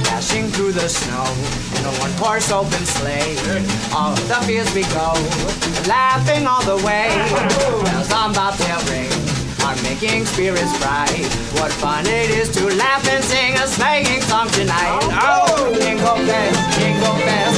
Dashing through the snow in a one-horse open sleigh, all the fields we go, laughing all the way. Bells on bobtail ring are making spirits bright. What fun it is to laugh and sing a sleighing song tonight. Oh, jingle bells,